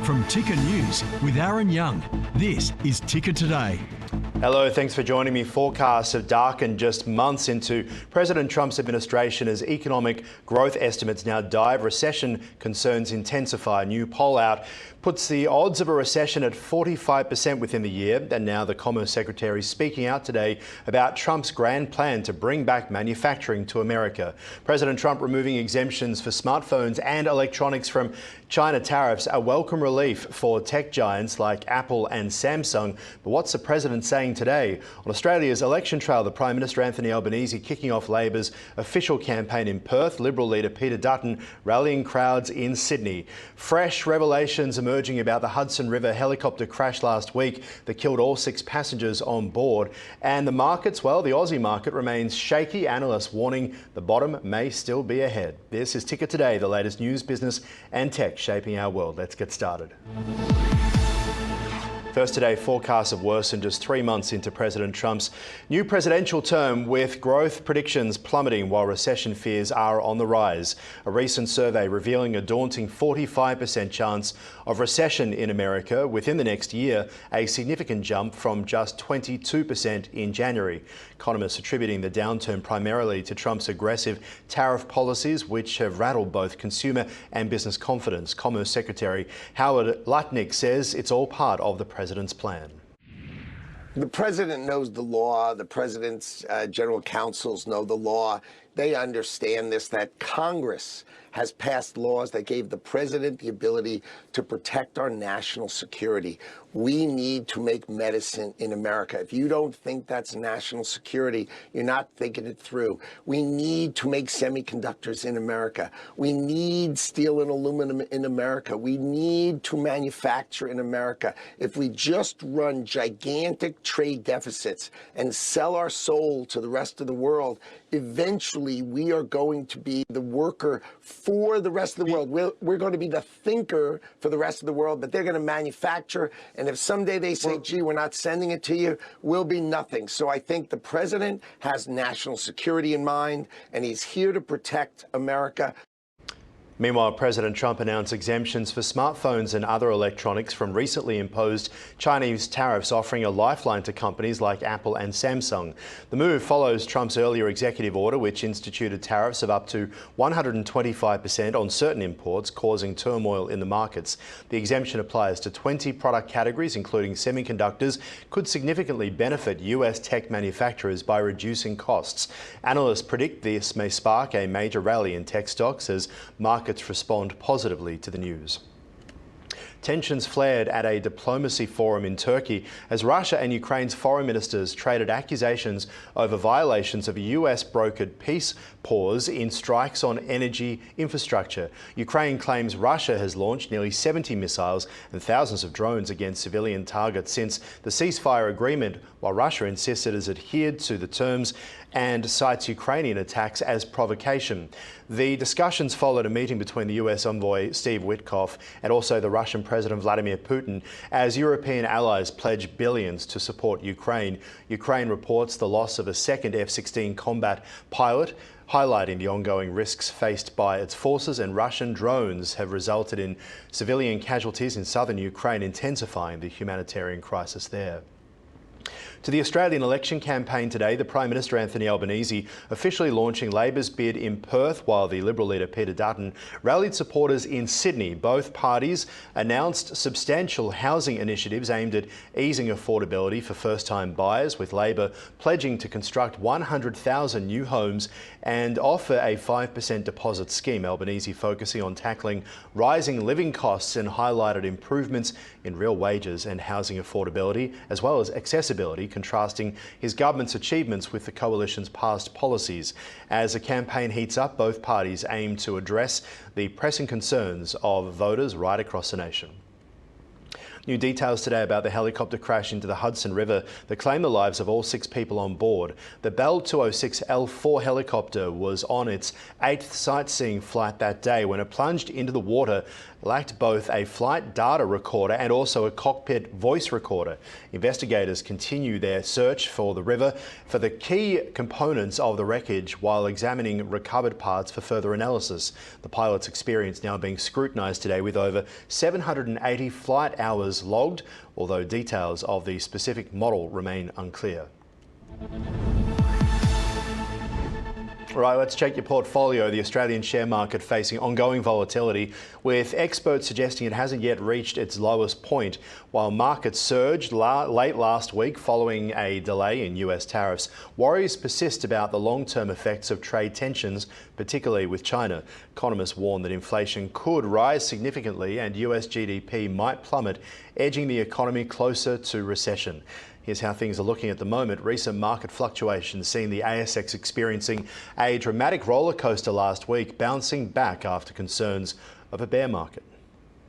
From Ticker News with Aaron Young, this is Ticker Today. Hello, thanks for joining me. Forecasts have darkened just months into President Trump's administration as economic growth estimates now dive. Recession concerns intensify. A new poll out puts the odds of a recession at 45% within the year. And now the Commerce Secretary speaking out today about Trump's grand plan to bring back manufacturing to America. President Trump removing exemptions for smartphones and electronics from China tariffs, a welcome relief for tech giants like Apple and Samsung. But what's the president saying today? On Australia's election trail, the Prime Minister Anthony Albanese kicking off Labor's official campaign in Perth, Liberal leader Peter Dutton rallying crowds in Sydney. Fresh revelations emerging about the Hudson River helicopter crash last week that killed all 6 passengers on board. And the markets, well, the Aussie market remains shaky. Analysts warning the bottom may still be ahead. This is Ticker Today, the latest news, business and tech shaping our world. Let's get started. First today, forecasts of worsen just 3 months into President Trump's new presidential term, with growth predictions plummeting while recession fears are on the rise. A recent survey revealing a daunting 45% chance of recession in America within the next year, a significant jump from just 22% in January. Economists attributing the downturn primarily to Trump's aggressive tariff policies, which have rattled both consumer and business confidence. Commerce Secretary Howard Lutnick says it's all part of the president's plan. The president knows the law. The president's general counsels know the law. They understand this, that Congress has passed laws that gave the president the ability to protect our national security. We need to make medicine in America. If you don't think that's national security, you're not thinking it through. We need to make semiconductors in America. We need steel and aluminum in America. We need to manufacture in America. If we just run gigantic trade deficits and sell our soul to the rest of the world, eventually we are going to be the worker for the rest of the world. We're going to be the thinker for the rest of the world, but they're going to manufacture. And if someday they say, gee, we're not sending it to you, we'll be nothing. So I think the president has national security in mind, and he's here to protect America. Meanwhile, President Trump announced exemptions for smartphones and other electronics from recently imposed Chinese tariffs, offering a lifeline to companies like Apple and Samsung. The move follows Trump's earlier executive order, which instituted tariffs of up to 125% on certain imports, causing turmoil in the markets. The exemption applies to 20 product categories, including semiconductors, could significantly benefit US tech manufacturers by reducing costs. Analysts predict this may spark a major rally in tech stocks as markets respond positively to the news. Tensions flared at a diplomacy forum in Turkey as Russia and Ukraine's foreign ministers traded accusations over violations of a US-brokered peace pause in strikes on energy infrastructure. Ukraine claims Russia has launched nearly 70 missiles and thousands of drones against civilian targets since the ceasefire agreement, while Russia insists it has adhered to the terms and cites Ukrainian attacks as provocation. The discussions followed a meeting between the US envoy Steve Witkoff and also the Russian President Vladimir Putin as European allies pledge billions to support Ukraine. Ukraine reports the loss of a second F-16 combat pilot, highlighting the ongoing risks faced by its forces, and Russian drones have resulted in civilian casualties in southern Ukraine, intensifying the humanitarian crisis there. To the Australian election campaign today, the Prime Minister Anthony Albanese officially launching Labor's bid in Perth, while the Liberal leader Peter Dutton rallied supporters in Sydney. Both parties announced substantial housing initiatives aimed at easing affordability for first-time buyers, with Labor pledging to construct 100,000 new homes and offer a 5% deposit scheme. Albanese focusing on tackling rising living costs and highlighted improvements in real wages and housing affordability, as well as accessibility, contrasting his government's achievements with the coalition's past policies. As the campaign heats up, both parties aim to address the pressing concerns of voters right across the nation. New details today about the helicopter crash into the Hudson River that claimed the lives of all 6 people on board. The Bell 206 L4 helicopter was on its 8th sightseeing flight that day when it plunged into the water lacked both a flight data recorder and also a cockpit voice recorder. Investigators continue their search for the river for the key components of the wreckage while examining recovered parts for further analysis. The pilot's experience now being scrutinised today with over 780 flight hours logged, although details of the specific model remain unclear. All right, let's check your portfolio. The Australian share market facing ongoing volatility, with experts suggesting it hasn't yet reached its lowest point. While markets surged late last week following a delay in US tariffs, worries persist about the long-term effects of trade tensions, particularly with China. Economists warn that inflation could rise significantly and US GDP might plummet, edging the economy closer to recession. Here's how things are looking at the moment. Recent market fluctuations seeing the ASX experiencing a dramatic roller coaster last week, bouncing back after concerns of a bear market.